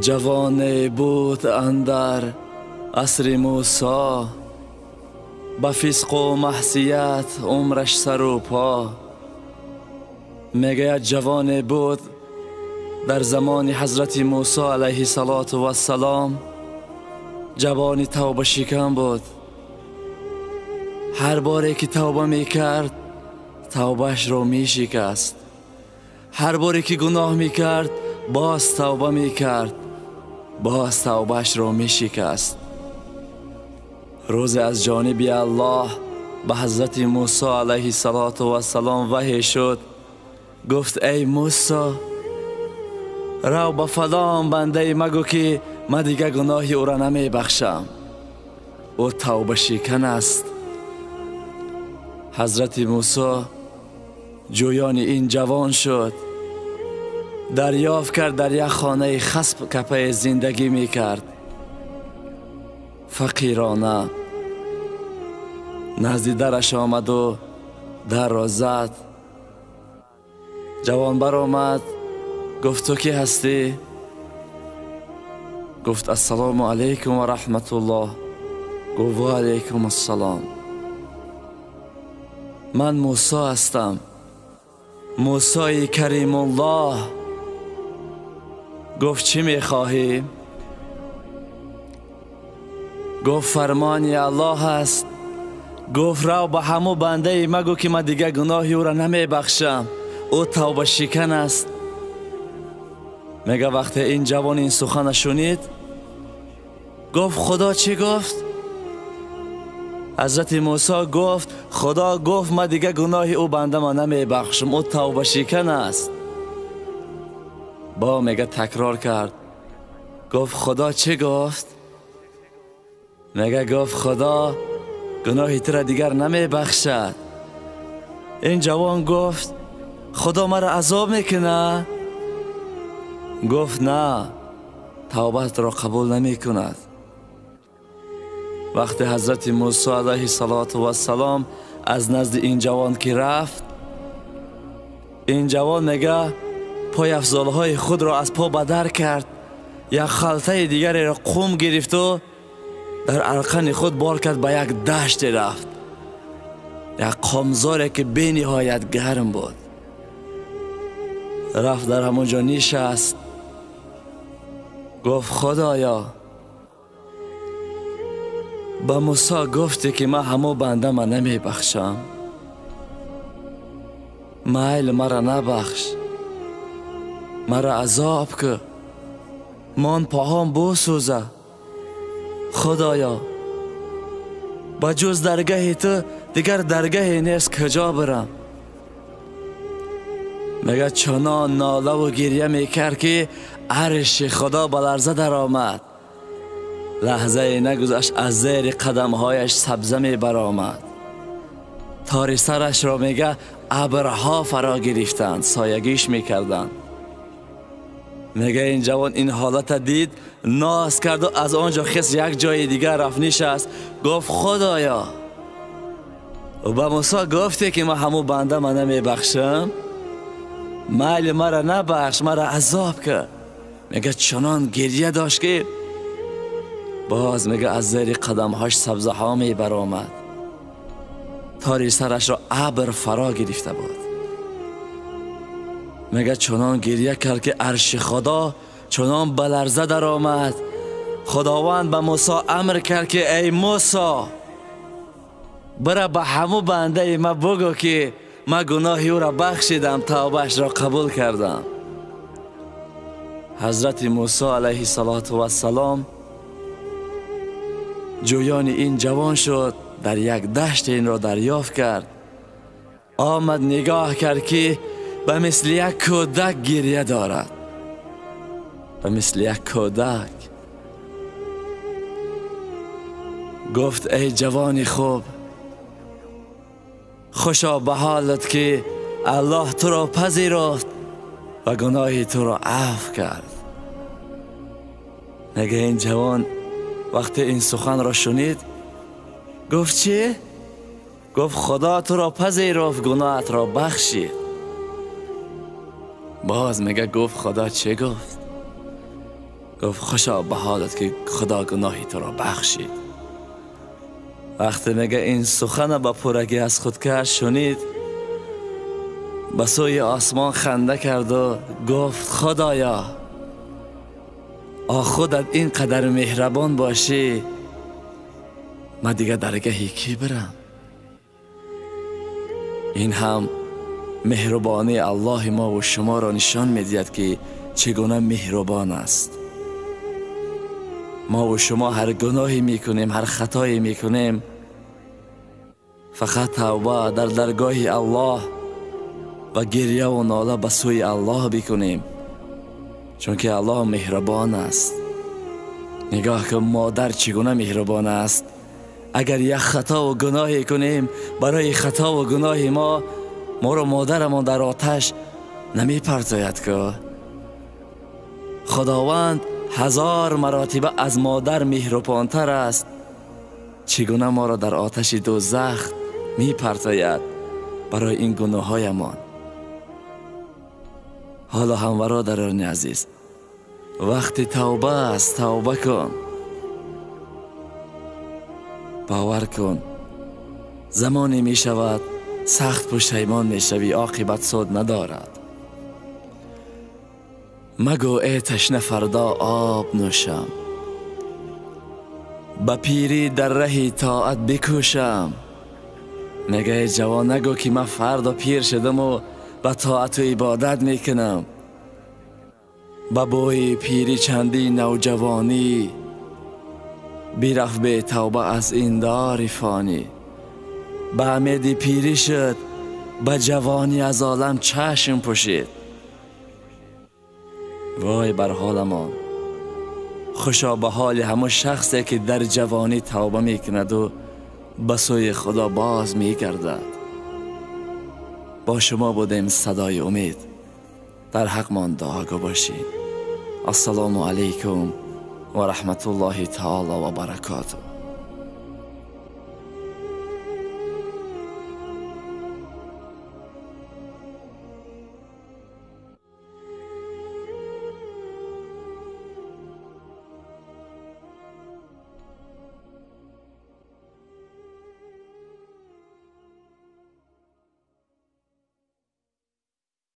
جوان بود اندر عصر موسی، به فسق و معصیت عمرش سر و پا. میگه جوان بود در زمان حضرت موسی علیه السلام، جوانی توبه شکن بود. هر باری که توبه میکرد توبهش رو میشکست، هر باری که گناه میکرد باز توبه میکرد، باز توبهش رو میشکست. روز از جانب الله به حضرت موسی علیه السلام وحی شد، گفت ای موسی، رو به فلان بنده مگو که من دیگه گناهی او را نمی بخشم، او توبه شکن است. حضرت موسی جویان این جوان شد، دریافت کرد در یک خانه خصب کپه زندگی می کرد، فقیرانه. نزد درش آمد و در را زد. جوان بر آمد، گفت تو کی هستی؟ گفت السلام علیکم و رحمت الله. گفت و علیکم السلام. من موسی هستم، موسی کریم الله. گفت چی میخواهی؟ گفت فرمانی الله است. گفت رو به همو بنده مگو که من دیگه گناهی او را نمی بخشم، او توبه شکن است. میگه وقتی این جوان این سخن شنید، گفت خدا چی گفت؟ حضرت موسی گفت خدا گفت من دیگه گناهی او بنده ما نمی بخشم، او توبه شکن است. با میگه تکرار کرد، گفت خدا چی گفت؟ میگه گفت خدا گناهی تو را دیگر نمی بخشد. این جوان گفت خدا مرا عذاب میکنه؟ گفت نه، توبت را قبول نمی کند. وقتی حضرت موسی علیه السلام از نزد این جوان که رفت، این جوان میگه پای افضالهای خود را از پا بدر کرد، یک خلطه دیگری را قوم گرفت و در ارکان خود بار کرد، به یک دشت رفت، یک قامزاری که به نهایت گرم بود. رفت در همونجا نشست، گفت خدایا به موسی گفتی که من همو بنده من نمی بخشم، میل مرا نبخش، مرا عذاب که من پاهم بسوزه. خدایا با جز درگاه تو دیگر درگاهی نیست، کجا برم؟ میگه چنان ناله و گریه میکرد که عرش خدا به لرزه در آمد. لحظه نگذشت از زیر قدمهایش سبزه می برآمد. تار سرش را میگه ابرها فرا گرفتند، سایگیش میکردند. میگه این جوان این حالت دید، ناز کرد و از آنجا خست یک جای دیگر رفت نشست. گفت خدایا و به موسی گفتی که من همو بنده من نمی بخشم، میل مرا نبخش، مرا عذاب کرد. میگه چنان گریه داشت که باز میگه از زیر قدمهاش سبزه ها می برآمد. تاری سرش را ابر فرا گرفته بود. میگه چنان گریه کرد که عرش خدا چنان به لرزه در آمد. خداوند به موسی امر کرد که ای موسی، برا به همو بنده ما بگو که من گناهی او را بخشیدم، توبهش را قبول کردم. حضرت موسی علیه السلام جویان این جوان شد، در یک دشت این را دریافت کرد. آمد نگاه کرد که به مثل یک کودک گریه دارد، به مثل یک کودک. گفت ای جوانی خوب، خوشا به حالت که الله تو را پذیرفت و گناهی تو را عفو کرد. میگه این جوان وقتی این سخن را شنید، گفت چی؟ گفت خدا تو را پذیرفت، گناهت را بخشید. باز میگه گفت خدا چه گفت؟ گفت خوشا به حالت که خدا گناهی تو را بخشید. وقتی میگه این سخن با پرگی از خود کرد شنید، به سوی آسمان خنده کرد و گفت خدایا خودت اینقدر مهربان باشی، من دیگه درگاهی کی برم؟ این هم مهربانی الله ما و شما را نشان میدهد که چگونه مهربان است. ما و شما هر گناهی میکنیم، هر خطایی میکنیم، فقط توبه در درگاه الله و گریه و ناله به سوی الله بکنیم، چون که الله مهربان است. نگاه که مادر چگونه مهربان است. اگر یک خطا و گناهی کنیم، برای خطا و گناه ما را مادرمان در آتش نمی پرتاید که خداوند 1000 مراتبه از مادر مهربانتر است. چگونه ما را در آتش دوزخ می پرتاید برای این گناهایمان. حالا هم برادران عزیز، وقتی توبه است، توبه کن. باور کن زمانی می شود سخت پشیمان می شوی، عاقبت سود ندارد. مگو ای تشنه فردا آب نوشم، به پیری در ره طاعت بکوشم. میگه ای جوان نگو که من فردا پیر شدم و به طاعت و عبادت میکنم. به بوی پیری چندی نوجوانی، بیرفت به توبه از این دار فانی. به امید پیری شد، به جوانی از عالم چشم پوشید. وای بر حالمان، خوشا به حال همون شخصی که در جوانی توبه میکند و به سوی خدا باز میگردد. با شما بودیم صدای امید. در حق من دعاگو باشید. السلام علیکم و رحمت الله تعالی و برکاته.